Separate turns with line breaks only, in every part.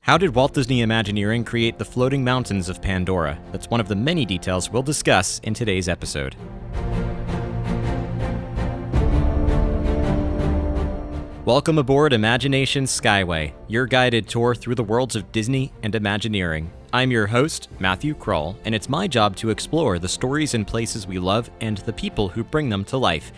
How did Walt Disney Imagineering create the floating mountains of Pandora? That's one of the many details we'll discuss in today's episode. Welcome aboard Imagination Skyway, your guided tour through the worlds of Disney and Imagineering. I'm your host, Matthew Kroll, and it's my job to explore the stories and places we love and the people who bring them to life.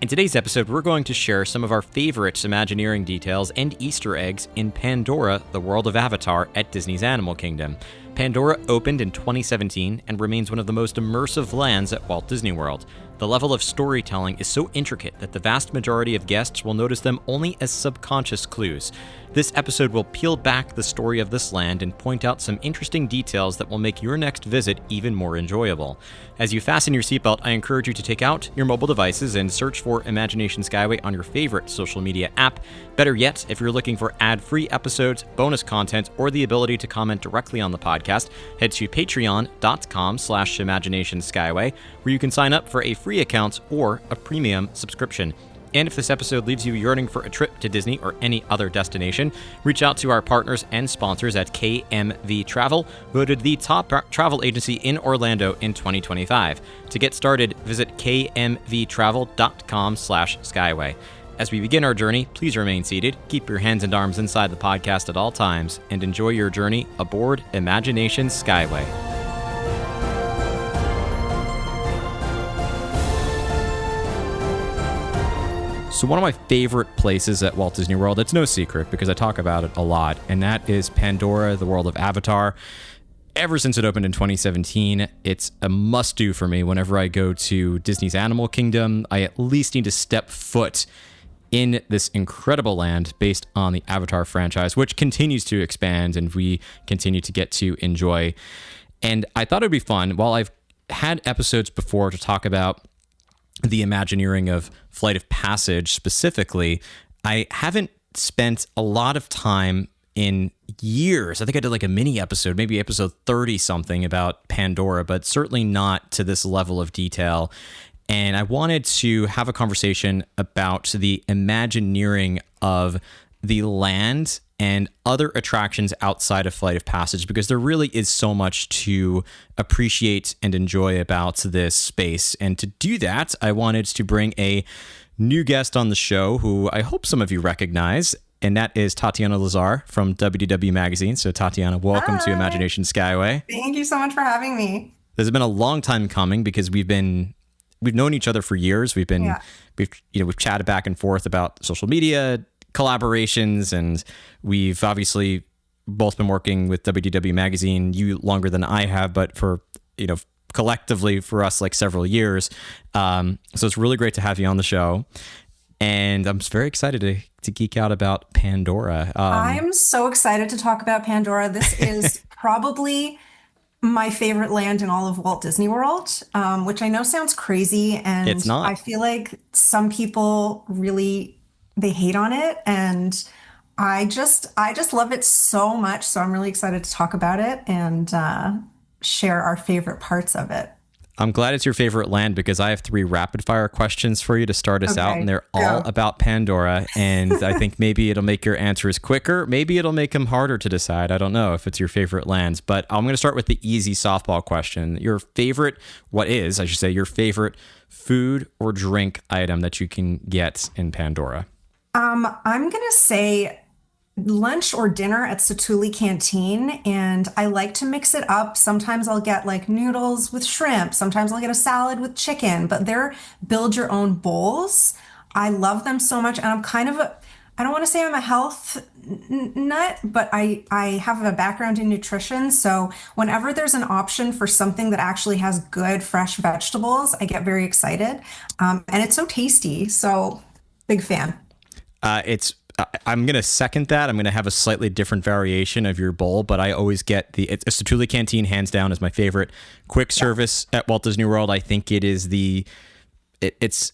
In today's episode, we're going to share some of our favorite Imagineering details and Easter eggs in Pandora, the world of Avatar at Disney's Animal Kingdom. Pandora opened in 2017 and remains one of the most immersive lands at Walt Disney World. The level of storytelling is so intricate that the vast majority of guests will notice them only as subconscious clues. This episode will peel back the story of this land and point out some interesting details that will make your next visit even more enjoyable. As you fasten your seatbelt, I encourage you to take out your mobile devices and search for Imagination Skyway on your favorite social media app. Better yet, if you're looking for ad-free episodes, bonus content, or the ability to comment directly on the podcast, head to patreon.com/imaginationskyway, where you can sign up for a free account or a premium subscription. And if this episode leaves you yearning for a trip to Disney or any other destination, reach out to our partners and sponsors at KMV Travel, voted the top travel agency in Orlando in 2025. To get started, visit kmvtravel.com/skyway. As we begin our journey, please remain seated, keep your hands and arms inside the podcast at all times, and enjoy your journey aboard Imagination Skyway. So one of my favorite places at Walt Disney World, it's no secret because I talk about it a lot, and that is Pandora, the world of Avatar. Ever since it opened in 2017, it's a must-do for me. Whenever I go to Disney's Animal Kingdom, I at least need to step foot in this incredible land based on the Avatar franchise, which continues to expand and we continue to get to enjoy. And I thought it'd be fun. While I've had episodes before to talk about the Imagineering of Flight of Passage specifically, I haven't spent a lot of time in years. I think I did like a mini episode, maybe episode 30 something about Pandora, but certainly not to this level of detail. And I wanted to have a conversation about the Imagineering of the land and other attractions outside of Flight of Passage, because there really is so much to appreciate and enjoy about this space. And to do that, I wanted to bring a new guest on the show who I hope some of you recognize, and that is Tatiana Lazar from WDW Magazine. So Tatiana, welcome to Imagination Skyway.
Thank you so much for having me.
This has been a long time coming because we've known each other for years. We've chatted back and forth about social media collaborations, and we've obviously both been working with WDW Magazine, you longer than I have, but for, collectively for us, like several years. So it's really great to have you on the show. And I'm very excited to geek out about Pandora.
I'm so excited to talk about Pandora. This is probably my favorite land in all of Walt Disney World, which I know sounds crazy. And
it's not.
I feel like some people really, they hate on it. And I just love it so much. So I'm really excited to talk about it and share our favorite parts of it.
I'm glad it's your favorite land because I have 3 rapid fire questions for you to start us out, and they're all about Pandora. And I think maybe it'll make your answers quicker. Maybe it'll make them harder to decide. I don't know if it's your favorite lands, but I'm going to start with the easy softball question. Your favorite food or drink item that you can get in Pandora?
I'm going to say lunch or dinner at Satu'li Canteen, and I like to mix it up. Sometimes I'll get like noodles with shrimp. Sometimes I'll get a salad with chicken, but they're build your own bowls. I love them so much. And I'm kind of I don't want to say I'm a health nut, but I have a background in nutrition. So whenever there's an option for something that actually has good fresh vegetables, I get very excited. And it's so tasty. So big fan.
I'm going to second that. I'm going to have a slightly different variation of your bowl, but I always get a Satu'li Canteen, hands down, is my favorite quick service at Walt Disney World. I think it is it's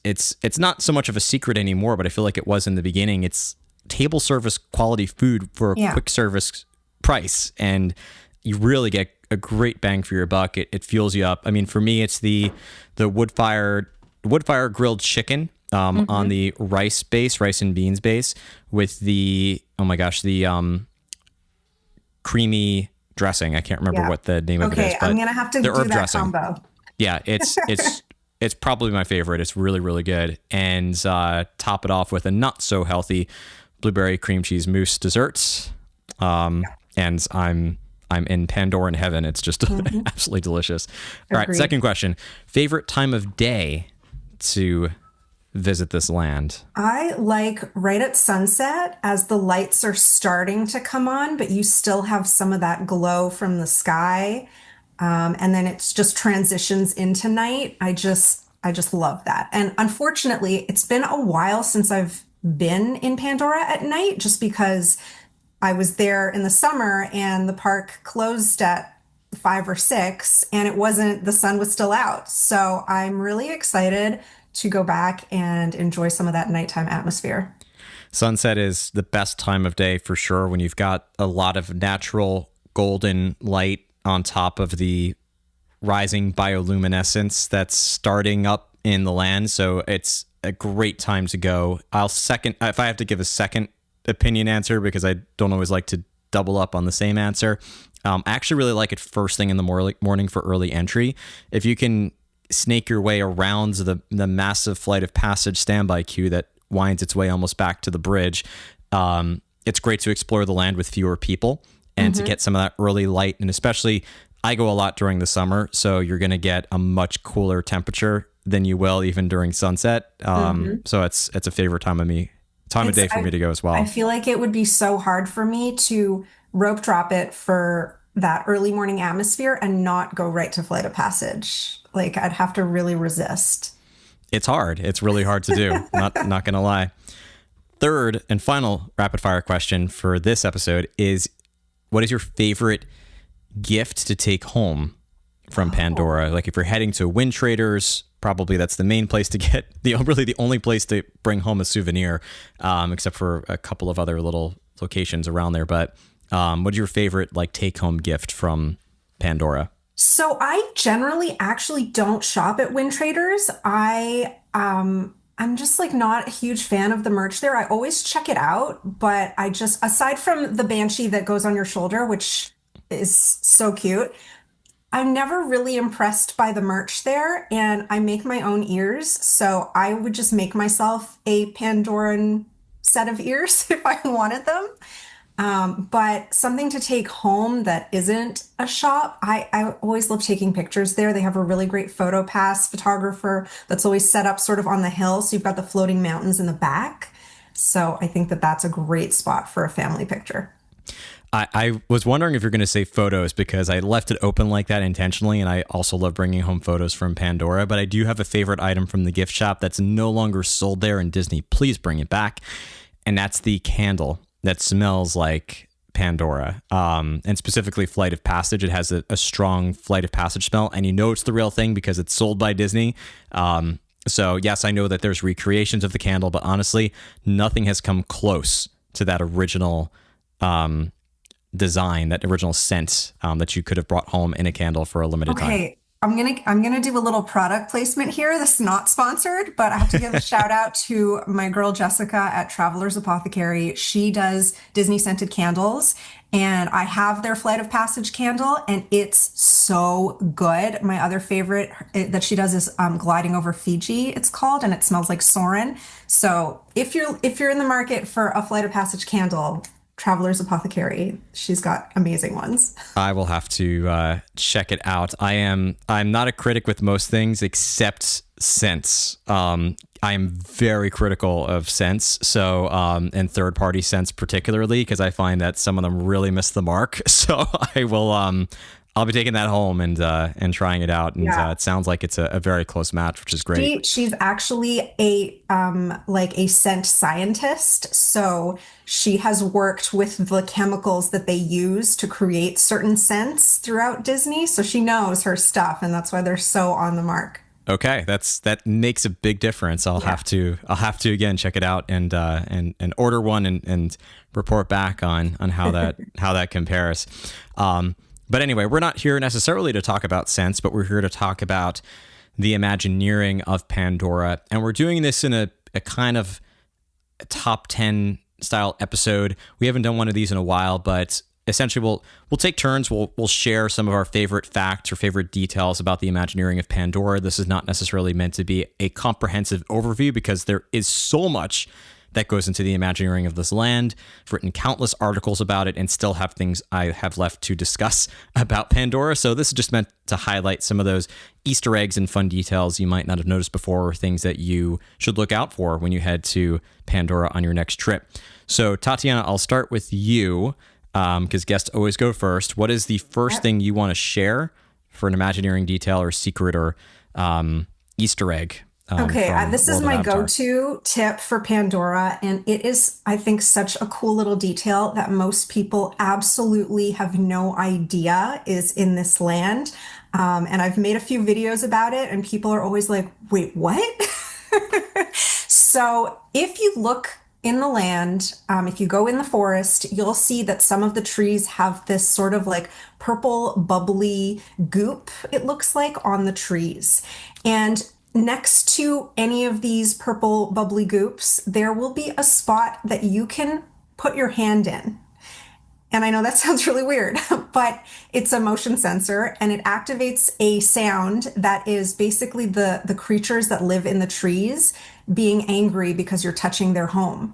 not so much of a secret anymore, but I feel like it was in the beginning. It's table service quality food for a quick service price, and you really get a great bang for your buck. It fuels you up. I mean, for me, it's the wood fire grilled chicken on the rice creamy dressing. I can't remember what the name of it is,
Okay,
but
I'm gonna have to
the
do
herb
that
dressing.
combo.
Yeah, it's probably my favorite. It's really, really good. And top it off with a not so healthy blueberry cream cheese mousse dessert. And I'm in Pandoran heaven. It's just absolutely delicious. All right,
Agreed.
second question. Favorite time of day to visit this land?
I like right at sunset as the lights are starting to come on, but you still have some of that glow from the sky. And then it's just transitions into night. I just love that. And unfortunately, it's been a while since I've been in Pandora at night just because I was there in the summer and the park closed at 5 or 6 and the sun was still out. So I'm really excited to go back and enjoy some of that nighttime atmosphere.
Sunset is the best time of day for sure when you've got a lot of natural golden light on top of the rising bioluminescence that's starting up in the land. So it's a great time to go. If I have to give a second opinion answer, because I don't always like to double up on the same answer. I actually really like it first thing in the morning for early entry. If you can snake your way around the massive flight of passage standby queue that winds its way almost back to the bridge, it's great to explore the land with fewer people and to get some of that early light. And especially, I go a lot during the summer, so you're going to get a much cooler temperature than you will even during sunset. So it's a favorite time of day for me to go as well.
I feel like it would be so hard for me to rope drop it for that early morning atmosphere and not go right to Flight of Passage. Like I'd have to really resist.
It's hard. It's really hard to do. Not gonna lie. Third and final rapid fire question for this episode is, what is your favorite gift to take home from Pandora? Like if you're heading to Wind Traders, probably that's the main place to get really the only place to bring home a souvenir, except for a couple of other little locations around there. But what's your favorite like take home gift from Pandora?
So I generally actually don't shop at Wind Traders. I'm just like not a huge fan of the merch there. I always check it out, but aside from the Banshee that goes on your shoulder, which is so cute, I'm never really impressed by the merch there, and I make my own ears. So I would just make myself a Pandoran set of ears if I wanted them. But something to take home that isn't a shop, I always love taking pictures there. They have a really great photo pass photographer that's always set up sort of on the hill. So you've got the floating mountains in the back. So I think that that's a great spot for a family picture.
I was wondering if you're going to say photos, because I left it open like that intentionally, and I also love bringing home photos from Pandora. But I do have a favorite item from the gift shop that's no longer sold there, and Disney, please bring it back. And that's the candle that smells like Pandora, and specifically Flight of Passage. It has a strong Flight of Passage smell, and you know it's the real thing because it's sold by Disney. So yes, I know that there's recreations of the candle, but honestly, nothing has come close to that original design, that original scent that you could have brought home in a candle for a limited time.
Okay, I'm gonna do a little product placement here. This is not sponsored, but I have to give a shout out to my girl Jessica at Traveler's Apothecary. She does Disney scented candles, and I have their Flight of Passage candle, and it's so good. My other favorite that she does is Gliding Over Fiji, it's called, and it smells like Soarin'. So if you're in the market for a Flight of Passage candle, Traveler's Apothecary, she's got amazing ones.
I will have to check it out. I'm not a critic with most things except scents. I am very critical of scents, so and third party scents particularly, because I find that some of them really miss the mark. So I'll be taking that home and trying it out, and it sounds like it's a very close match, which is great.
She's actually a scent scientist, so she has worked with the chemicals that they use to create certain scents throughout Disney. So she knows her stuff, and that's why they're so on the mark.
Okay, that makes a big difference. I'll have to again check it out and order one and report back on how that compares. But anyway, we're not here necessarily to talk about scents, but we're here to talk about the Imagineering of Pandora. And we're doing this in a kind of top 10 style episode. We haven't done one of these in a while, but essentially we'll take turns. We'll share some of our favorite facts or favorite details about the Imagineering of Pandora. This is not necessarily meant to be a comprehensive overview because there is so much that goes into the Imagineering of this land. I've written countless articles about it and still have things I have left to discuss about Pandora. So this is just meant to highlight some of those Easter eggs and fun details you might not have noticed before, or things that you should look out for when you head to Pandora on your next trip. So Tatiana, I'll start with you because guests always go first. What is the first thing you want to share for an Imagineering detail or secret or Easter egg?
This is my go-to tip for Pandora, and it is, I think, such a cool little detail that most people absolutely have no idea is in this land. And I've made a few videos about it, and people are always like, wait, what? So if you look in the land, if you go in the forest, you'll see that some of the trees have this sort of like purple bubbly goop, it looks like, on the trees. And next to any of these purple bubbly goops, there will be a spot that you can put your hand in. And I know that sounds really weird, but it's a motion sensor and it activates a sound that is basically the creatures that live in the trees being angry because you're touching their home.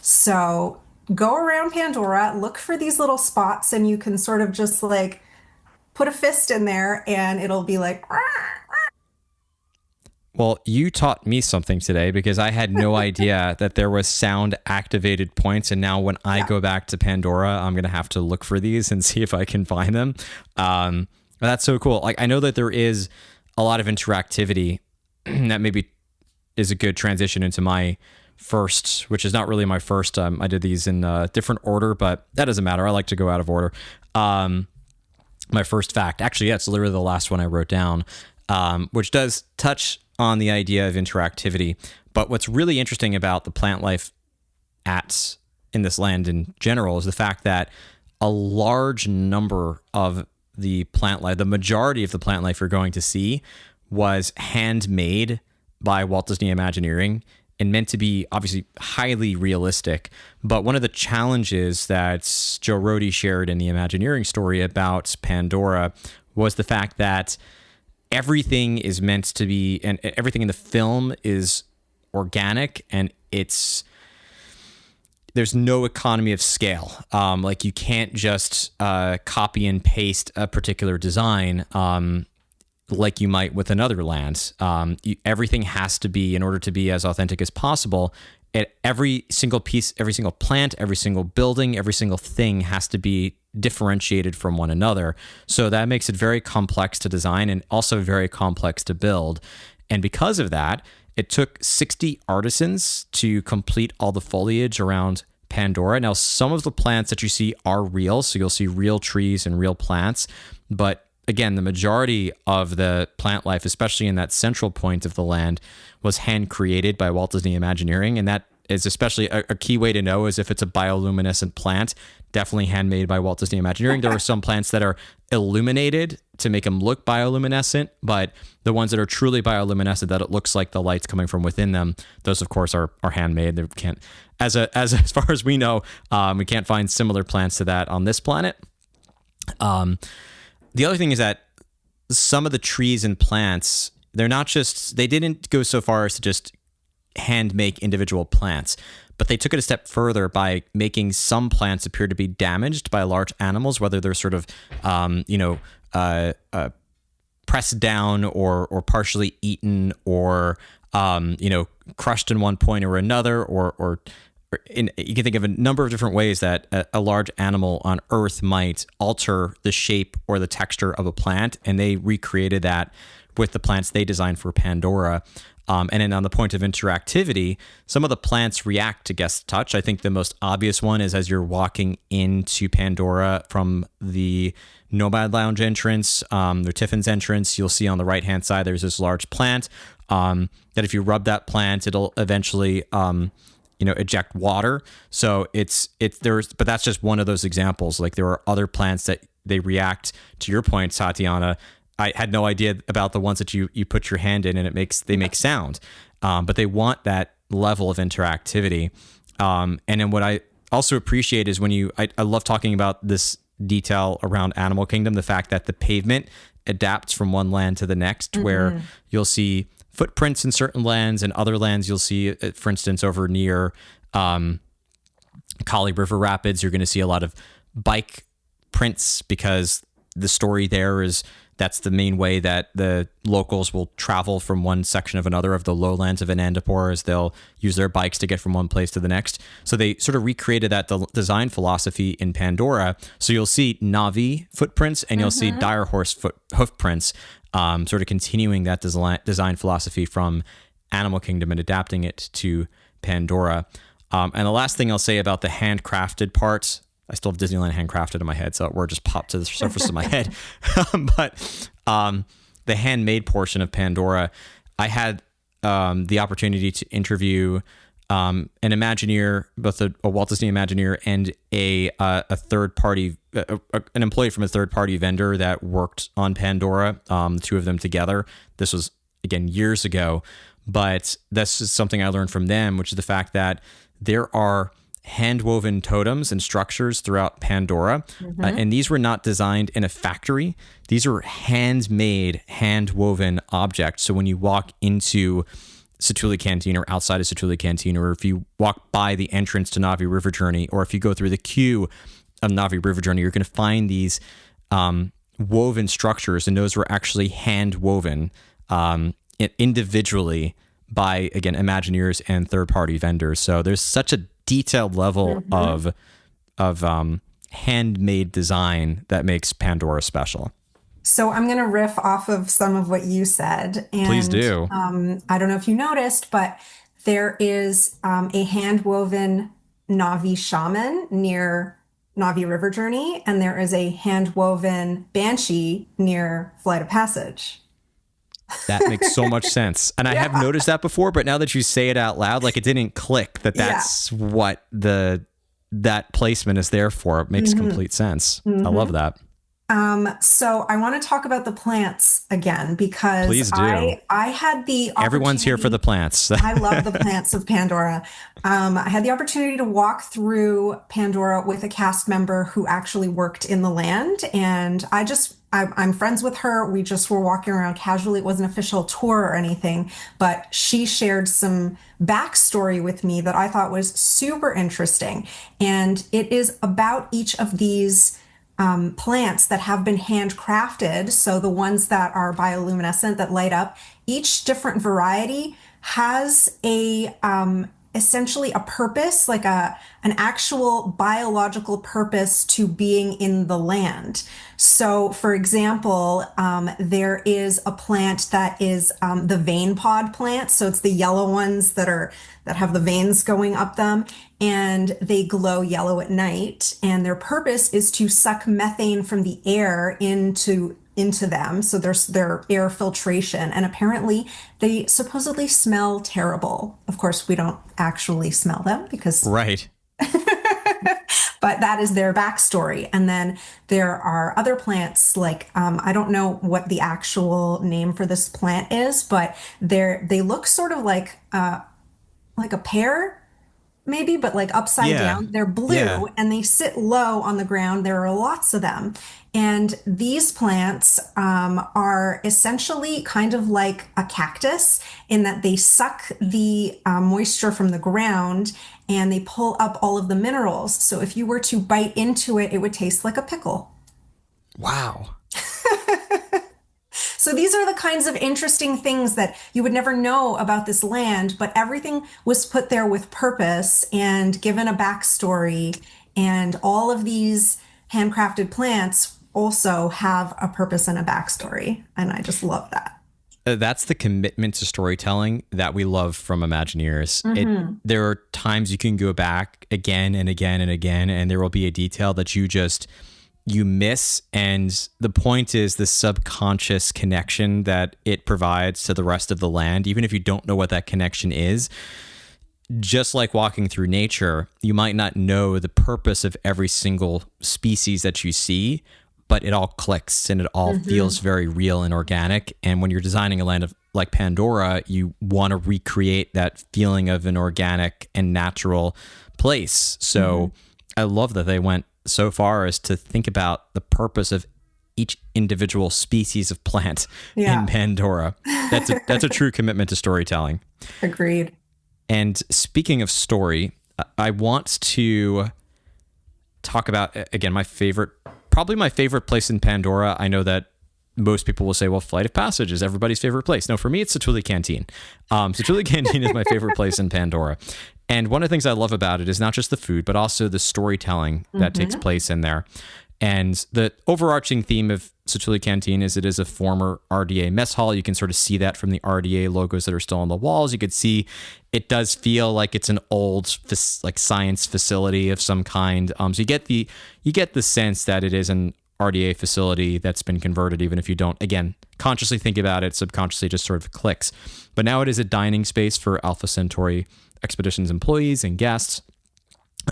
So go around Pandora, look for these little spots, and you can sort of just like put a fist in there and it'll be like, "Rah!"
Well, you taught me something today because I had no idea that there was sound activated points. And now when I go back to Pandora, I'm going to have to look for these and see if I can find them. That's so cool. Like, I know that there is a lot of interactivity that maybe is a good transition into my first, which is not really my first. I did these in a different order, but that doesn't matter. I like to go out of order. My first fact, actually, yeah, it's literally the last one I wrote down, which does touch on the idea of interactivity. But what's really interesting about the plant life in this land in general is the fact that a large number of the plant life, the majority of the plant life you're going to see, was handmade by Walt Disney Imagineering and meant to be obviously highly realistic. But one of the challenges that Joe Rohde shared in the Imagineering story about Pandora was the fact that everything is meant to be, and everything in the film is organic, and there's no economy of scale. Like, you can't just copy and paste a particular design like you might with another land. Everything has to be, in order to be as authentic as possible, every single piece, every single plant, every single building, every single thing has to be differentiated from one another. So that makes it very complex to design and also very complex to build. And because of that, it took 60 artisans to complete all the foliage around Pandora. Now, some of the plants that you see are real, so you'll see real trees and real plants. But again, the majority of the plant life, especially in that central point of the land, was hand created by Walt Disney Imagineering. And that is especially a key way to know is if it's a bioluminescent plant, definitely handmade by Walt Disney Imagineering. There are some plants that are illuminated to make them look bioluminescent, but the ones that are truly bioluminescent, that it looks like the light's coming from within them, those of course are handmade. They can't, as far as we know, we can't find similar plants to that on this planet. The other thing is that some of the trees and plants, they didn't go so far as to just hand make individual plants, but they took it a step further by making some plants appear to be damaged by large animals, whether they're sort of, pressed down or partially eaten or, crushed in one point or another, or you can think of a number of different ways that a large animal on Earth might alter the shape or the texture of a plant, and they recreated that with the plants they designed for Pandora. And then on the point of interactivity, some of the plants react to guest touch. I think the most obvious one is as you're walking into Pandora from the Nomad Lounge entrance, the Tiffin's entrance, you'll see on the right-hand side, there's this large plant that if you rub that plant, it'll eventually, eject water. So but that's just one of those examples. Like, there are other plants that they react to your point, Tatiana. I had no idea about the ones that you put your hand in and they make sound. But they want that level of interactivity. And then what I also appreciate is when I love talking about this detail around Animal Kingdom, the fact that the pavement adapts from one land to the next, where you'll see footprints in certain lands, and other lands you'll see, for instance, over near Kali River Rapids, you're going to see a lot of bike prints, because the story there is that's the main way that the locals will travel from one section of another of the lowlands of Anandapur, is they'll use their bikes to get from one place to the next. So they sort of recreated that design philosophy in Pandora. So you'll see Na'vi footprints and you'll see dire horse hoof prints, sort of continuing that design philosophy from Animal Kingdom and adapting it to Pandora. And the last thing I'll say about the handcrafted parts, I still have Disneyland handcrafted in my head, so that word just popped to the surface of my head. But the handmade portion of Pandora, I had the opportunity to interview an Imagineer, both a Walt Disney Imagineer and a third party, an employee from a third party vendor that worked on Pandora, the two of them together. This was, again, years ago, but that's just something I learned from them, which is the fact that there are hand-woven totems and structures throughout Pandora. And these were not designed in a factory. These are handmade, hand-woven objects. So when you walk into Satu'li Canteen or outside of Satu'li Canteen, or if you walk by the entrance to Na'vi River Journey, or if you go through the queue of Na'vi River Journey, you're going to find these woven structures, and those were actually hand-woven individually by, again, Imagineers and third-party vendors. So there's such a detailed level of handmade design that makes Pandora special.
So I'm going to riff off of some of what you said. And,
please do.
I don't know if you noticed, but there is a hand-woven Na'vi shaman near Na'vi River Journey, and there is a hand-woven banshee near Flight of Passage.
That makes so much sense. And I have noticed that before, but now that you say it out loud, like, it didn't click that that's what that placement is there for. It makes complete sense. I love that.
So I want to talk about the plants again, because
please do.
I had the opportunity.
Everyone's here for the plants.
I love the plants of Pandora. I had the opportunity to walk through Pandora with a cast member who actually worked in the land, and I'm friends with her. We just were walking around casually. It wasn't an official tour or anything, but she shared some backstory with me that I thought was super interesting. And it is about each of these plants that have been handcrafted. So the ones that are bioluminescent that light up, each different variety has essentially a purpose, like an actual biological purpose to being in the land. So, for example, there is a plant that is the vein pod plant. So it's the yellow ones that have the veins going up them, and they glow yellow at night. And their purpose is to suck methane from the air into them. So there's their air filtration, and apparently they supposedly smell terrible. Of course, we don't actually smell them because
right.
But that is their backstory. And then there are other plants, like I don't know what the actual name for this plant is, but they look sort of like a pear, maybe, but like upside down. They're blue and they sit low on the ground. There are lots of them. And these plants are essentially kind of like a cactus in that they suck the moisture from the ground and they pull up all of the minerals. So if you were to bite into it, it would taste like a pickle.
Wow.
So these are the kinds of interesting things that you would never know about this land, but everything was put there with purpose and given a backstory. And all of these handcrafted plants also have a purpose and a backstory. And I just love that.
That's the commitment to storytelling that we love from Imagineers. There are times you can go back again and again and again, and there will be a detail that you miss. And the point is the subconscious connection that it provides to the rest of the land, even if you don't know what that connection is. Just like walking through nature, you might not know the purpose of every single species that you see, but it all clicks and it all feels very real and organic. And when you're designing a land like Pandora, you want to recreate that feeling of an organic and natural place. So I love that they went so far is to think about the purpose of each individual species of plant in
Yeah.
Pandora. That's a true commitment to storytelling.
Agreed.
And speaking of story, I want to talk about, again, probably my favorite place in Pandora. I know that most people will say, well, Flight of Passage is everybody's favorite place. No, for me, it's Satu'li Canteen. Satu'li Canteen is my favorite place in Pandora. And one of the things I love about it is not just the food, but also the storytelling that takes place in there. And the overarching theme of Satu'li Canteen is it is a former RDA mess hall. You can sort of see that from the RDA logos that are still on the walls. You could see it does feel like it's an old like science facility of some kind. So you get the sense that it is an RDA facility that's been converted, even if you don't, again, consciously think about it, subconsciously just sort of clicks. But now it is a dining space for Alpha Centauri Expeditions employees and guests.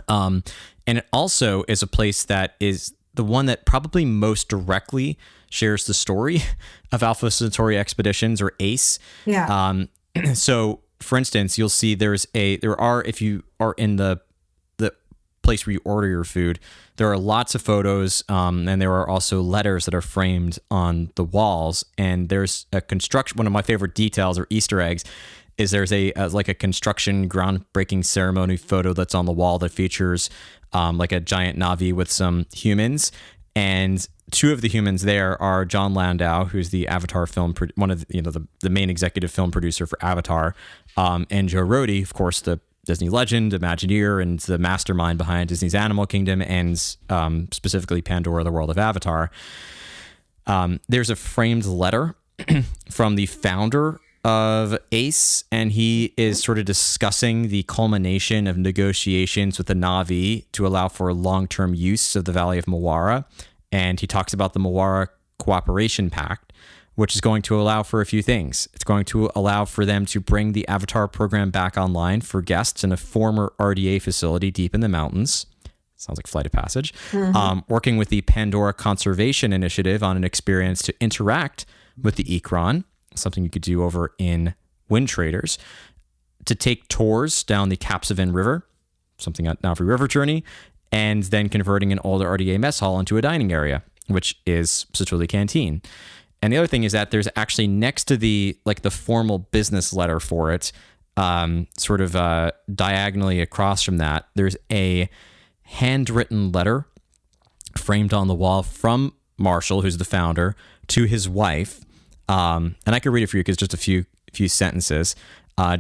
And it also is a place that is the one that probably most directly shares the story of Alpha Centauri Expeditions, or ACE.
Yeah.
So, for instance, you'll see if you are in the place where you order your food, there are lots of photos, and there are also letters that are framed on the walls. And there's a construction. One of my favorite details or Easter eggs is there's a construction groundbreaking ceremony photo that's on the wall that features like a giant Na'vi with some humans, and two of the humans there are John Landau, who's the Avatar film, one of the main executive film producer for Avatar, and Joe Rohde, of course, the Disney Legend, Imagineer, and the mastermind behind Disney's Animal Kingdom and specifically Pandora, the world of Avatar. There's a framed letter from the founder of ACE, and he is sort of discussing the culmination of negotiations with the Na'vi to allow for long-term use of the Valley of Mo'ara. And he talks about the Mo'ara Cooperation Pact, which is going to allow for a few things. It's going to allow for them to bring the Avatar program back online for guests in a former RDA facility deep in the mountains. Sounds like Flight of Passage. Working with the Pandora Conservation Initiative on an experience to interact with the Ikran, something you could do over in Wind Traders, to take tours down the Capsivan River, something at Na'vi River Journey, and then converting an older RDA mess hall into a dining area, which is Satu'li Canteen. And the other thing is that there's actually next to the formal business letter for it, diagonally across from that, there's a handwritten letter framed on the wall from Marshall, who's the founder, to his wife. And I could read it for you because just a few sentences.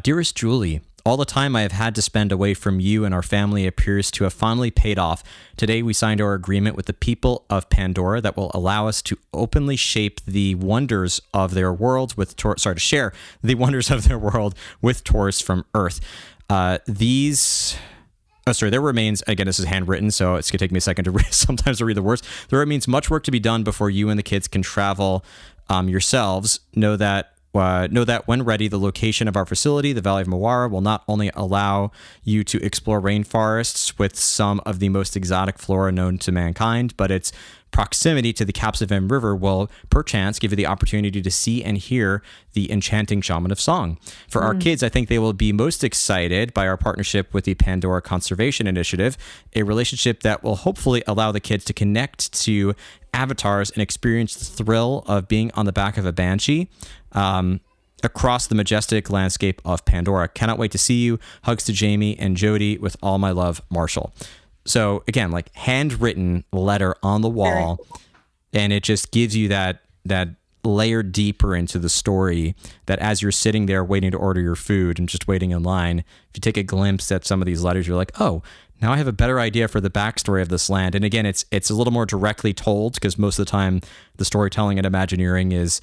Dearest Julie, all the time I have had to spend away from you and our family appears to have finally paid off. Today we signed our agreement with the people of Pandora that will allow us to openly shape the wonders of their world to share the wonders of their world with tourists from Earth. There remains, again, this is handwritten, so it's going to take me a second to sometimes to read the words. There remains much work to be done before you and the kids can travel yourselves. Know that when ready, the location of our facility, the Valley of Mo'ara, will not only allow you to explore rainforests with some of the most exotic flora known to mankind, but its proximity to the Capsivan River will perchance give you the opportunity to see and hear the enchanting shaman of song. For our kids, I think they will be most excited by our partnership with the Pandora Conservation Initiative, a relationship that will hopefully allow the kids to connect to avatars and experience the thrill of being on the back of a banshee across the majestic landscape of Pandora. Cannot wait to see you. Hugs to Jamie and Jody. With all my love, Marshall. So again, like handwritten letter on the wall, and it just gives you that layer deeper into the story, that as you're sitting there waiting to order your food and just waiting in line, if you take a glimpse at some of these letters, you're like, oh, now I have a better idea for the backstory of this land. And again, it's a little more directly told because most of the time the storytelling at Imagineering is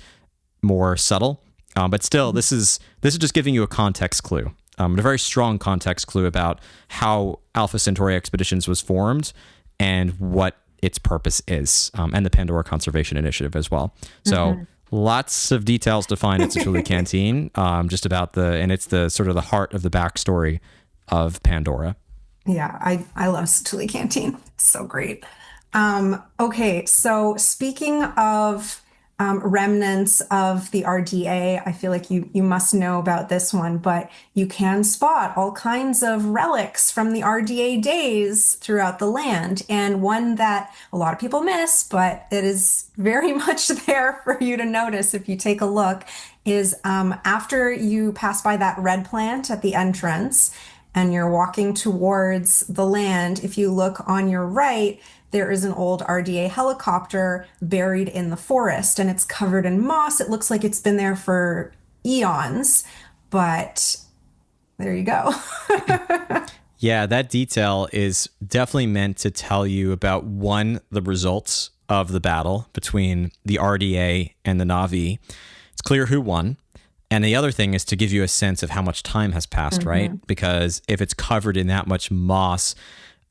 more subtle. But still, this is just giving you a context clue. A very strong context clue about how Alpha Centauri Expeditions was formed and what its purpose is, and the Pandora Conservation Initiative as well. So lots of details to find at Satu'li Canteen, just about and it's the sort of the heart of the backstory of Pandora.
Yeah, I love Satu'li Canteen. It's so great. Okay, so speaking of remnants of the RDA. I feel like you must know about this one, but you can spot all kinds of relics from the RDA days throughout the land. And one that a lot of people miss, but it is very much there for you to notice if you take a look, is after you pass by that red plant at the entrance and you're walking towards the land, if you look on your right, there is an old RDA helicopter buried in the forest and it's covered in moss. It looks like it's been there for eons, but there you go.
Yeah, that detail is definitely meant to tell you about one, the results of the battle between the RDA and the Na'vi. It's clear who won. And the other thing is to give you a sense of how much time has passed, right? Because if it's covered in that much moss,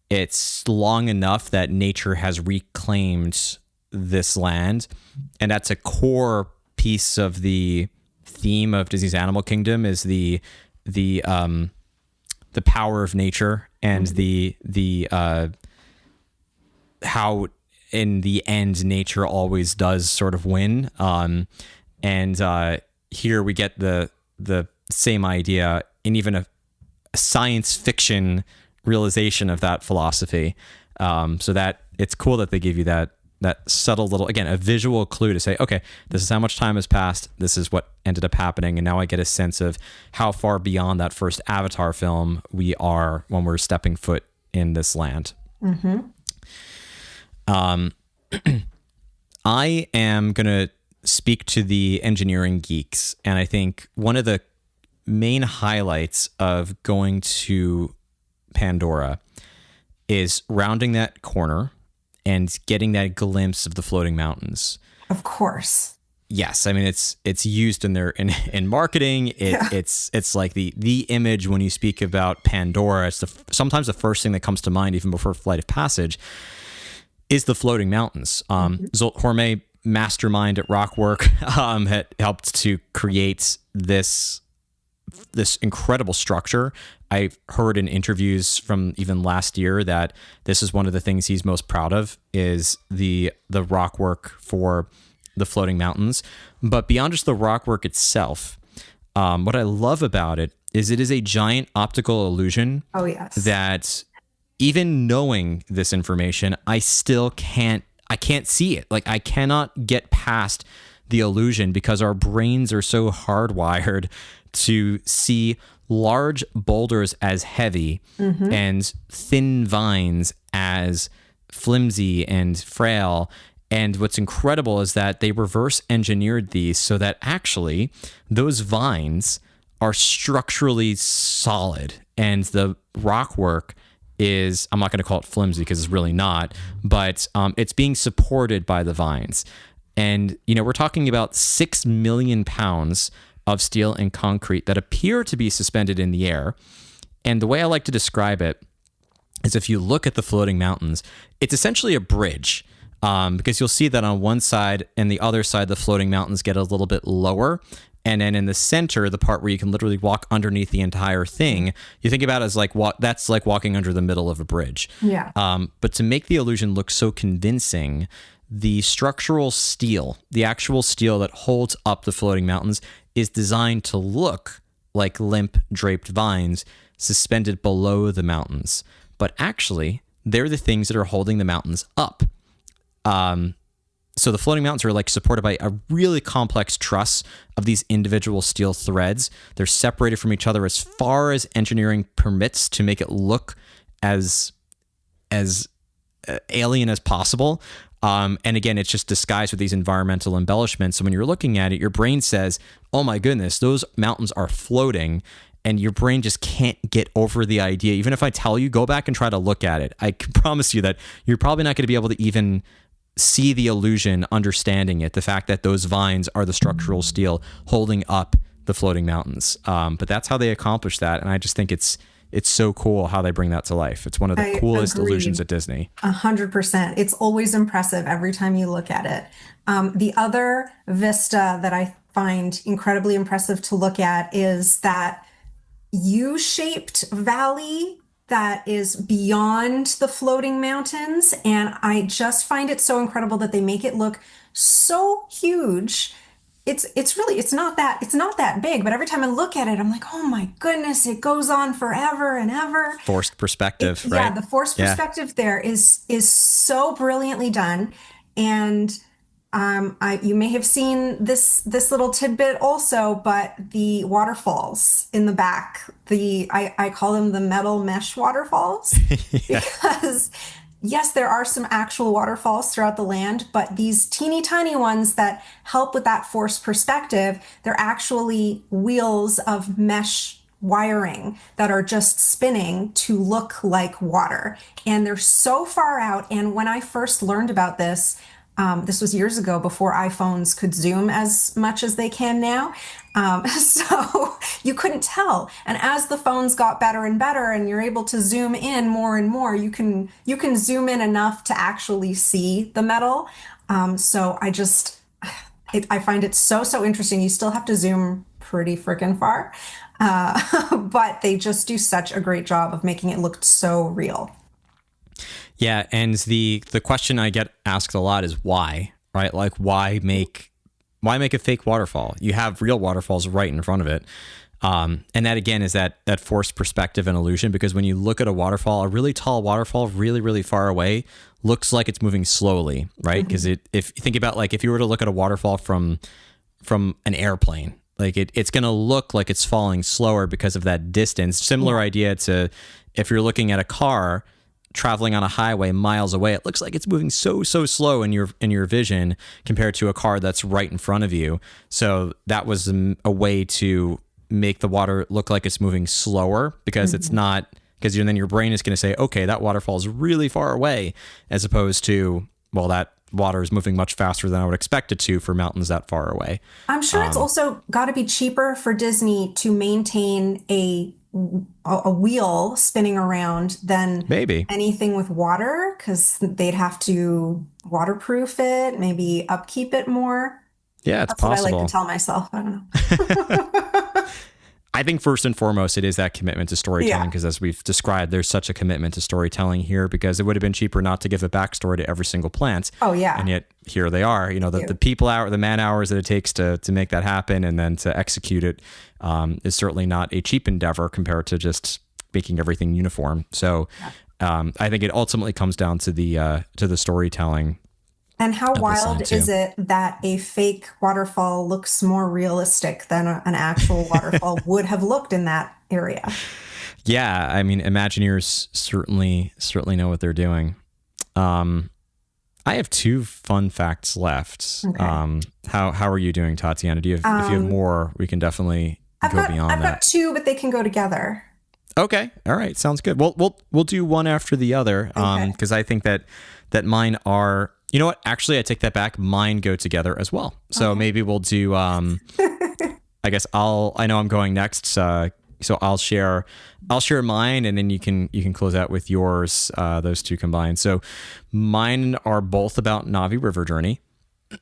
it's long enough that nature has reclaimed this land. And that's a core piece of the theme of Disney's Animal Kingdom is the power of nature and the how in the end nature always does sort of win. And here we get the same idea in even a science fiction realization of that philosophy. So that it's cool that they give you that subtle little, again, a visual clue to say, okay, this is how much time has passed. This is what ended up happening. And now I get a sense of how far beyond that first Avatar film we are when we're stepping foot in this land. I am going to speak to the engineering geeks. And I think one of the main highlights of going to Pandora is rounding that corner and getting that glimpse of the floating mountains.
Of course.
Yes, I mean it's used in marketing. It's like the image when you speak about Pandora. It's sometimes the first thing that comes to mind, even before Flight of Passage, is the floating mountains. Zsolt Hormé, mastermind at Rockwork, had helped to create this incredible structure. I've heard in interviews from even last year that this is one of the things he's most proud of is the rock work for the floating mountains. But beyond just the rock work itself, what I love about it is a giant optical illusion.
Oh, yes.
That even knowing this information, I can't see it. Like I cannot get past the illusion because our brains are so hardwired to see large boulders as heavy and thin vines as flimsy and frail. And what's incredible is that they reverse engineered these so that actually those vines are structurally solid and the rock work is, I'm not going to call it flimsy because it's really not, but it's being supported by the vines. And, we're talking about 6 million pounds of steel and concrete that appear to be suspended in the air. And the way I like to describe it is if you look at the floating mountains, it's essentially a bridge because you'll see that on one side and the other side, the floating mountains get a little bit lower. And then in the center, the part where you can literally walk underneath the entire thing, you think about it as like that's like walking under the middle of a bridge.
Yeah.
But to make the illusion look so convincing, the structural steel, the actual steel that holds up the floating mountains, is designed to look like limp draped vines suspended below the mountains. But actually, they're the things that are holding the mountains up. So the floating mountains are like supported by a really complex truss of these individual steel threads. They're separated from each other as far as engineering permits to make it look as alien as possible. And again, it's just disguised with these environmental embellishments. So when you're looking at it, your brain says, oh my goodness, those mountains are floating. And your brain just can't get over the idea. Even if I tell you, go back and try to look at it. I can promise you that you're probably not going to be able to even see the illusion, understanding it, the fact that those vines are the structural steel holding up the floating mountains. But that's how they accomplish that. And I just think it's so cool how they bring that to life. It's one of the coolest illusions at Disney.
100%. It's always impressive every time you look at it. The other vista that I find incredibly impressive to look at is that U-shaped valley that is beyond the floating mountains. And I just find it so incredible that they make it look so huge. It's really it's not that big, but every time I look at it, I'm like, oh my goodness, it goes on forever and ever.
Forced perspective,
Yeah,
right?
the forced
Yeah.
perspective there is so brilliantly done. And you may have seen this little tidbit also, but the waterfalls in the back, I call them the metal mesh waterfalls
Yeah.
because yes, there are some actual waterfalls throughout the land, but these teeny tiny ones that help with that forced perspective, they're actually wheels of mesh wiring that are just spinning to look like water. And they're so far out. And when I first learned about this, this was years ago before iPhones could zoom as much as they can now. So you couldn't tell. And as the phones got better and better, and you're able to zoom in more and more, you can zoom in enough to actually see the metal. So I find it so interesting. You still have to zoom pretty freaking far, but they just do such a great job of making it look so real.
Yeah, and the question I get asked a lot is why, right? Like why make a fake waterfall? You have real waterfalls right in front of it. And that again is that forced perspective and illusion, because when you look at a waterfall, a really tall waterfall really far away looks like it's moving slowly, right? Because if you think about, like, if you were to look at a waterfall from an airplane, like it's going to look like it's falling slower because of that distance. Similar idea to if you're looking at a car traveling on a highway miles away, it looks like it's moving so slow in your vision compared to a car that's right in front of you. So that was a way to make the water look like it's moving slower, because it's not, because then your brain is going to say, okay, that waterfall is really far away, as opposed to, well, that water is moving much faster than I would expect it to for mountains that far away.
I'm sure it's also got to be cheaper for Disney to maintain a wheel spinning around than
Maybe.
anything with water, because they'd have to waterproof it, maybe upkeep it more.
Yeah, it's
That's what I like to
possible.
tell myself. I don't know.
I think first and foremost, it is that commitment to storytelling,
Yeah.
because as we've described, there's such a commitment to storytelling here, because it would have been cheaper not to give a backstory to every single plant.
Oh, yeah.
And yet here they are, the people hour, the man hours that it takes to make that happen and then to execute it is certainly not a cheap endeavor compared to just making everything uniform. So I think it ultimately comes down to the storytelling.
And how
Of the sign,
wild is
too.
it that a fake waterfall looks more realistic than an actual waterfall would have looked in that area?
Yeah, I mean, Imagineers certainly know what they're doing. I have two fun facts left.
Okay.
How are you doing, Tatiana? Do you have, if you have more, we can definitely go beyond
I've
that.
got two, but they can go together.
Okay, all right, sounds good. We'll do one after the other,
Okay.
because I think that mine are. You know what? Actually, I take that back. Mine go together as well. So maybe we'll do. I guess I know I'm going next. So I'll share mine, and then you can close out with yours. Those two combined. So mine are both about Navi River Journey,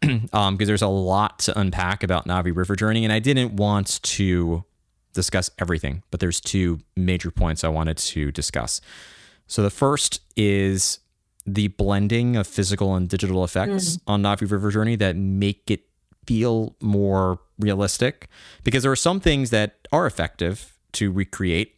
because there's a lot to unpack about Navi River Journey, and I didn't want to discuss everything, but there's two major points I wanted to discuss. So the first is the blending of physical and digital effects on Navi River Journey that make it feel more realistic, because there are some things that are effective to recreate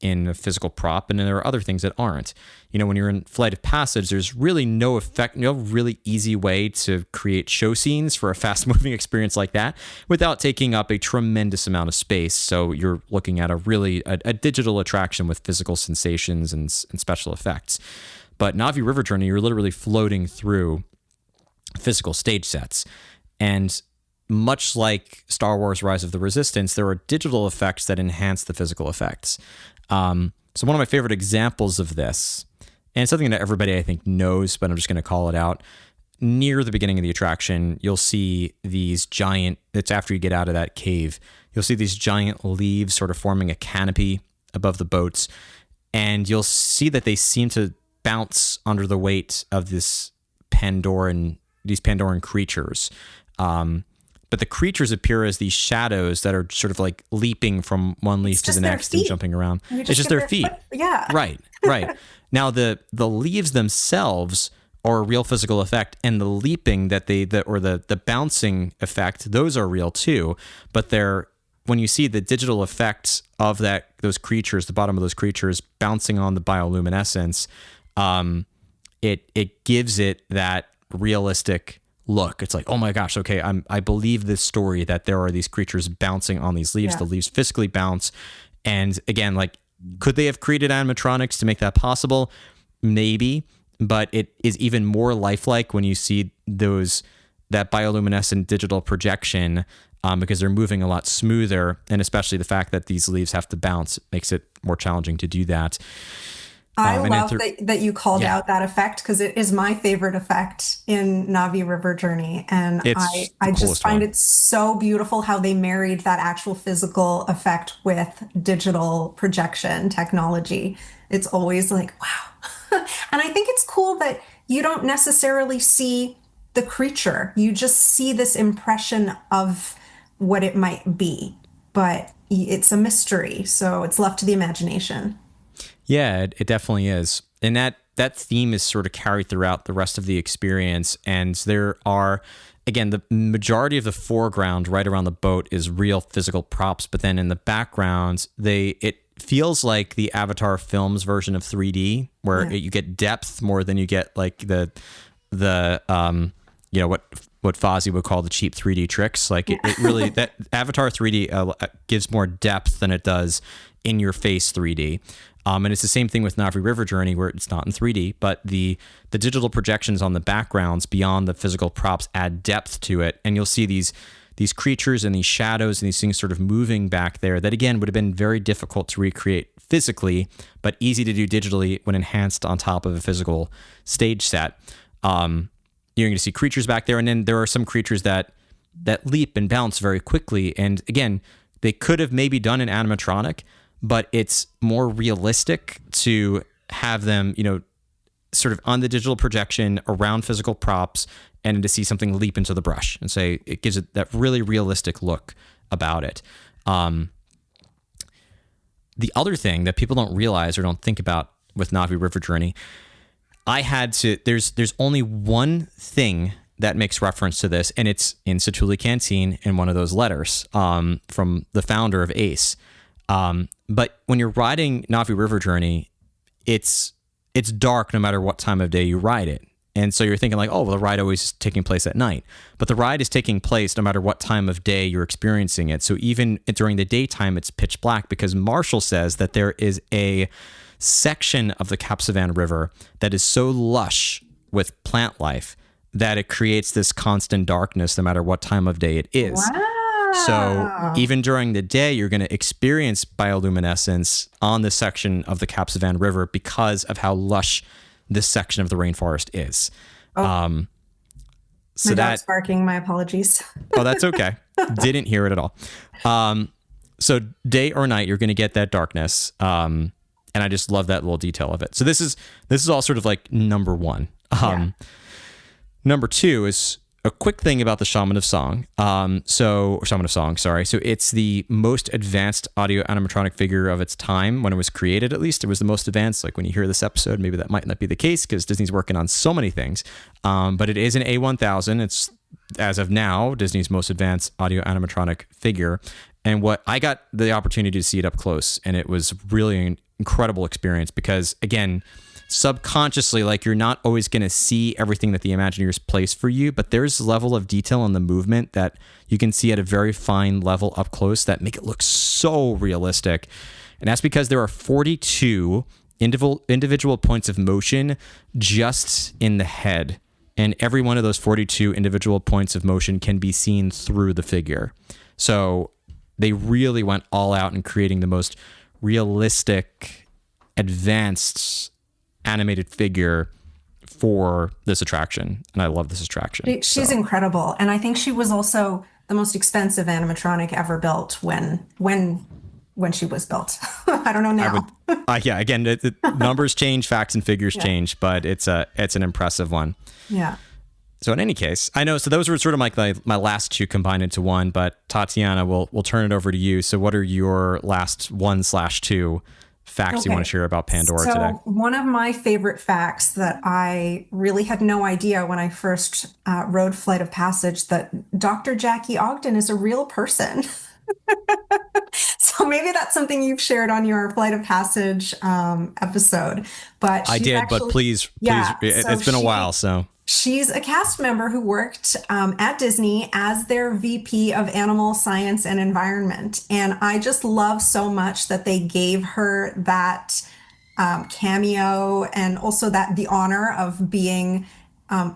in a physical prop, and then there are other things that aren't. When you're in Flight of Passage, there's really no really easy way to create show scenes for a fast-moving experience like that without taking up a tremendous amount of space. So you're looking at a digital attraction with physical sensations and special effects. But Navi River Journey, you're literally floating through physical stage sets. And much like Star Wars Rise of the Resistance, there are digital effects that enhance the physical effects. So one of my favorite examples of this, and it's something that everybody I think knows, but I'm just going to call it out. Near the beginning of the attraction, you'll see these giant, it's after you get out of that cave, you'll see these giant leaves sort of forming a canopy above the boats. And you'll see that they seem to bounce under the weight of these Pandoran creatures. but the creatures appear as these shadows that are sort of like leaping from one leaf to the next and jumping around. It's just their feet.
Yeah.
Right. Now the leaves themselves are a real physical effect, and the leaping the bouncing effect, those are real too. But when you see the digital effects of those creatures, the bottom of those creatures bouncing on the bioluminescence, it gives it that realistic look. It's like, oh my gosh, okay, I believe this story that there are these creatures bouncing on these leaves. Yeah. The leaves physically bounce. And again, like, could they have created animatronics to make that possible? Maybe, but it is even more lifelike when you see that bioluminescent digital projection, because they're moving a lot smoother, and especially the fact that these leaves have to bounce makes it more challenging to do that.
I love that you called out that effect, because it is my favorite effect in Na'vi River Journey. And I just find it so beautiful how they married that actual physical effect with digital projection technology. It's always like, wow. And I think it's cool that you don't necessarily see the creature. You just see this impression of what it might be, but it's a mystery. So it's left to the imagination.
Yeah, it definitely is. And that theme is sort of carried throughout the rest of the experience. And there are, again, the majority of the foreground right around the boat is real physical props. But then in the background, it feels like the Avatar films version of 3D, where you get depth more than you get like the what Fozzie would call the cheap 3D tricks. Like it really, that Avatar 3D gives more depth than it does in your face 3D. And it's the same thing with Na'vi River Journey, where it's not in 3D, but the digital projections on the backgrounds beyond the physical props add depth to it. And you'll see these creatures and these shadows and these things sort of moving back there that, again, would have been very difficult to recreate physically, but easy to do digitally when enhanced on top of a physical stage set. You're going to see creatures back there. And then there are some creatures that leap and bounce very quickly. And again, they could have maybe done an animatronic, but it's more realistic to have them, sort of on the digital projection around physical props, and to see something leap into the brush, and say it gives it that really realistic look about it. The other thing that people don't realize or don't think about with Na'vi River Journey, there's only one thing that makes reference to this, and it's in Satu'li Canteen in one of those letters from the founder of ACE. But when you're riding Na'vi River Journey, it's dark no matter what time of day you ride it. And so you're thinking like, oh, well, the ride always is taking place at night. But the ride is taking place no matter what time of day you're experiencing it. So even during the daytime, it's pitch black, because Marshall says that there is a section of the Capsavan River that is so lush with plant life that it creates this constant darkness no matter what time of day it is.
Wow.
So even during the day, you're going to experience bioluminescence on this section of the Capsavan River because of how lush this section of the rainforest is.
Oh. So my dog's barking. My apologies.
Oh, that's okay. Didn't hear it at all. So day or night, you're going to get that darkness. And I just love that little detail of it. So this is all sort of like number one. Number two is a quick thing about the Shaman of Song. So it's the most advanced audio animatronic figure of its time when it was created. At least it was the most advanced. Like when you hear this episode, maybe that might not be the case because Disney's working on so many things. But it is an A1000. It's, as of now, Disney's most advanced audio animatronic figure. And what I got the opportunity to see it up close, and it was really an incredible experience because, again, subconsciously, like, you're not always going to see everything that the Imagineers place for you, but there's a level of detail in the movement that you can see at a very fine level up close that make it look so realistic. And that's because there are 42 individual points of motion just in the head. And every one of those 42 individual points of motion can be seen through the figure. So they really went all out in creating the most realistic, advanced animated figure for this attraction, and I love this attraction.
She's incredible, and I think she was also the most expensive animatronic ever built when she was built. I don't know now.
Again, the numbers change, facts and figures change, but it's an impressive one.
Yeah.
So in any case, I know. So those were sort of like my last two combined into one. But Tatiana, we'll turn it over to you. So what are your last 1/2 facts you want to share about Pandora today?
So one of my favorite facts that I really had no idea when I first rode Flight of Passage, that Dr. Jackie Ogden is a real person. So maybe that's something you've shared on your Flight of Passage episode. But
I
she's
did,
actually,
but please,
yeah.
it's been a while, so.
She's a cast member who worked at Disney as their VP of Animal Science and Environment. And I just love so much that they gave her that cameo, and also that the honor of being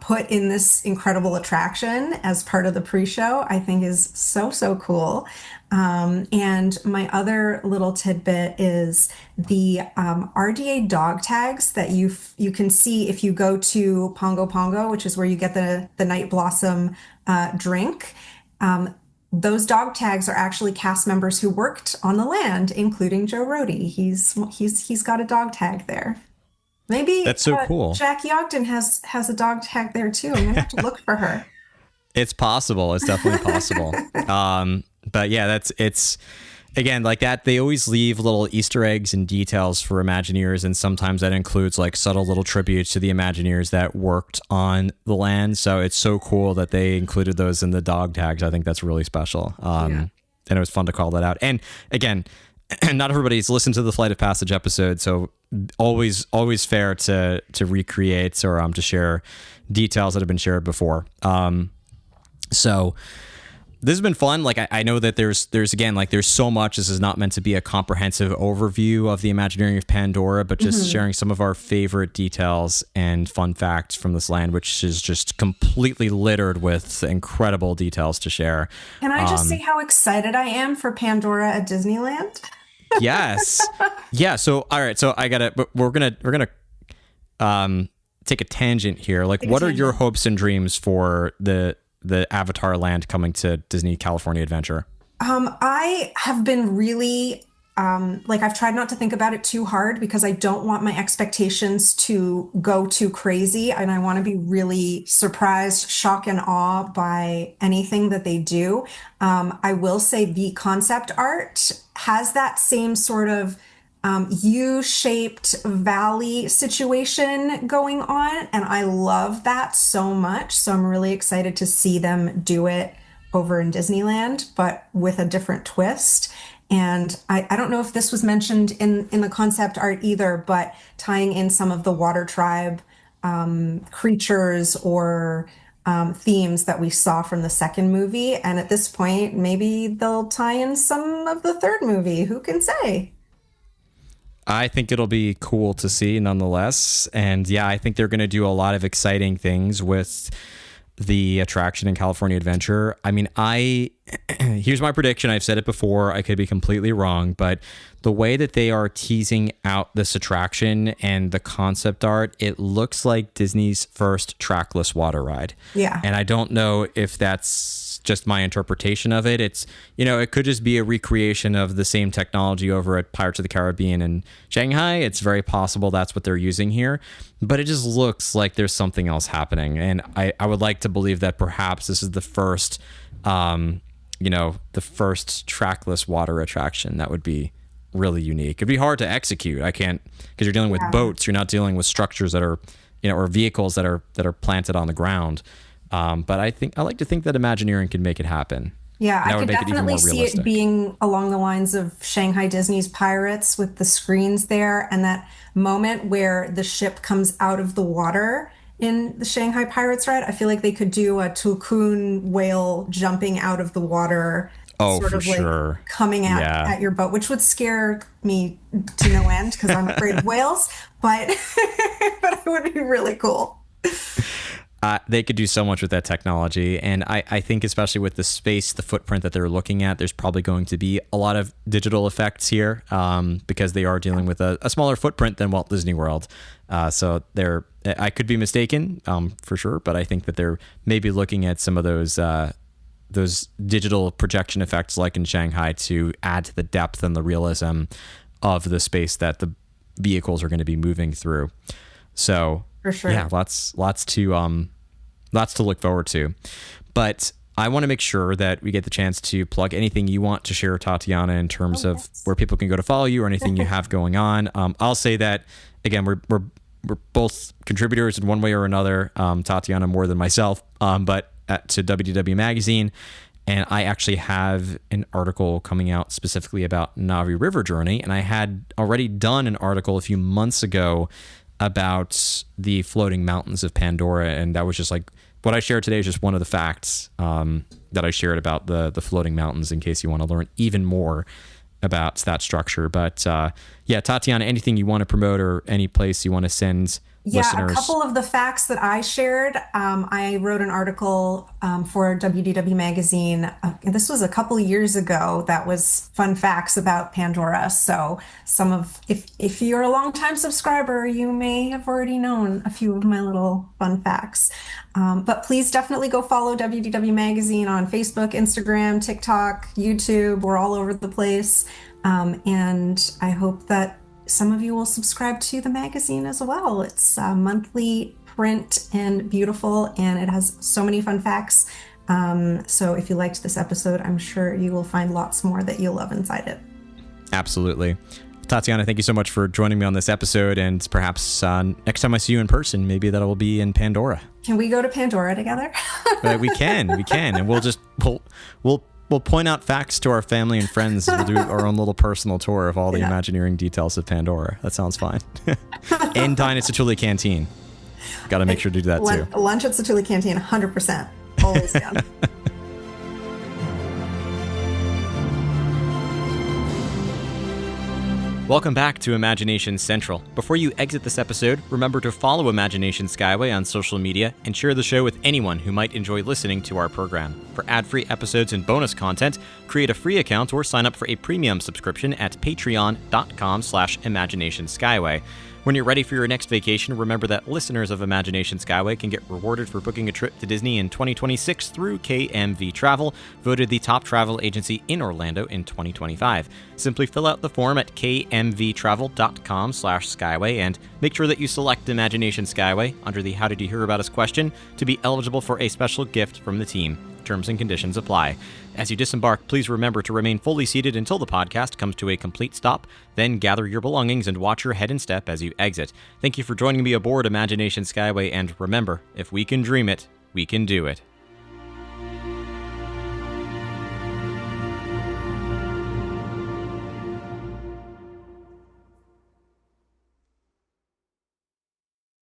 put in this incredible attraction as part of the pre-show. I think is so, so cool. And my other little tidbit is the RDA dog tags that you can see if you go to Pongo Pongo, which is where you get the Night Blossom drink. Those dog tags are actually cast members who worked on the land, including Joe Rohde. He's got a dog tag there. Maybe
that's so cool.
Jackie Ogden has a dog tag there too. I'm gonna have to look for her.
It's possible. It's definitely possible. But yeah, it's again, like that. They always leave little Easter eggs and details for Imagineers, and sometimes that includes like subtle little tributes to the Imagineers that worked on the land. So it's so cool that they included those in the dog tags. I think that's really special. And it was fun to call that out. And again, not everybody's listened to the Flight of Passage episode, so always fair to recreate or to share details that have been shared before. So this has been fun. Like I know that there's again, like there's so much. This is not meant to be a comprehensive overview of the Imagineering of Pandora, but just sharing some of our favorite details and fun facts from this land, which is just completely littered with incredible details to share.
Can I just say how excited I am for Pandora at Disneyland?
Yes. Yeah. So, all right. So we're going to take a tangent here. Like, what are your hopes and dreams for the Avatar land coming to Disney California Adventure?
I have been really, I've tried not to think about it too hard because I don't want my expectations to go too crazy. And I want to be really surprised, shock, and awe by anything that they do. I will say the concept art has that same sort of U-shaped valley situation going on, and I love that so much. So I'm really excited to see them do it over in Disneyland, but with a different twist. And I don't know if this was mentioned in the concept art either, but tying in some of the water tribe creatures or themes that we saw from the second movie. And at this point, maybe they'll tie in some of the third movie. Who can say?
I think it'll be cool to see nonetheless. And yeah, I think they're going to do a lot of exciting things with the attraction in California Adventure. I mean, here's my prediction. I've said it before. I could be completely wrong, but the way that they are teasing out this attraction and the concept art, it looks like Disney's first trackless water ride.
Yeah.
And I don't know if that's just my interpretation of it. It's, it could just be a recreation of the same technology over at Pirates of the Caribbean in Shanghai. It's very possible that's what they're using here, but it just looks like there's something else happening. And I would like to believe that perhaps this is the first, the first trackless water attraction. That would be really unique. It'd be hard to execute. I can't, because you're dealing with boats. You're not dealing with structures that are, or vehicles that are planted on the ground. But I like to think that Imagineering can make it happen.
Yeah, I could definitely see it being along the lines of Shanghai Disney's Pirates with the screens there, and that moment where the ship comes out of the water in the Shanghai Pirates ride. I feel like they could do a Tulkun whale jumping out of the water.
Sort of sure.
Coming at your boat, which would scare me to no end because I'm afraid of whales, but it would be really cool.
They could do so much with that technology. And I think especially with the space, the footprint that they're looking at, there's probably going to be a lot of digital effects here because they are dealing with a smaller footprint than Walt Disney World. So I could be mistaken for sure, but I think that they're maybe looking at some of those digital projection effects like in Shanghai to add to the depth and the realism of the space that the vehicles are going to be moving through. So
for sure.
Yeah, lots to lots to look forward to. But I want to make sure that we get the chance to plug anything you want to share, Tatiana, in terms of where people can go to follow you or anything you have going on. I'll say that, again, we're both contributors in one way or another. Tatiana more than myself, but to WDW Magazine. And I actually have an article coming out specifically about Navi River Journey. And I had already done an article a few months ago about the floating mountains of Pandora. And that was just like, what I shared today is just one of the facts that I shared about the floating mountains in case you want to learn even more about that structure. But yeah, Tatiana, anything you want to promote or any place you want to send listeners?
A couple of the facts that I shared, I wrote an article for WDW Magazine. This was a couple years ago. That was fun facts about Pandora. So if you're a longtime subscriber, you may have already known a few of my little fun facts. But please definitely go follow WDW Magazine on Facebook, Instagram, TikTok, YouTube. We're all over the place. And I hope that some of you will subscribe to the magazine as well. It's monthly print and beautiful, and it has so many fun facts. So if you liked this episode, I'm sure you will find lots more that you'll love inside it.
Absolutely. Tatiana, thank you so much for joining me on this episode, and perhaps next time I see you in person, maybe that will be in Pandora.
Can we go to Pandora together?
We can, and we'll point out facts to our family and friends. We'll do our own little personal tour of all the Imagineering details of Pandora. That sounds fine. And dine at Satu'li Canteen. Got to make sure to do that too.
Lunch at Satu'li Canteen, 100%. Always down.
Welcome back to Imagination Central. Before you exit this episode, remember to follow Imagination Skyway on social media and share the show with anyone who might enjoy listening to our program. For ad-free episodes and bonus content, create a free account or sign up for a premium subscription at patreon.com/imaginationskyway. When you're ready for your next vacation, remember that listeners of Imagination Skyway can get rewarded for booking a trip to Disney in 2026 through KMV Travel, voted the top travel agency in Orlando in 2025. Simply fill out the form at kmvtravel.com/skyway and make sure that you select Imagination Skyway under the How Did You Hear About Us question to be eligible for a special gift from the team. Terms and conditions apply. As you disembark, please remember to remain fully seated until the podcast comes to a complete stop. Then gather your belongings and watch your head and step as you exit. Thank you for joining me aboard Imagination Skyway, and remember, if we can dream it, we can do it.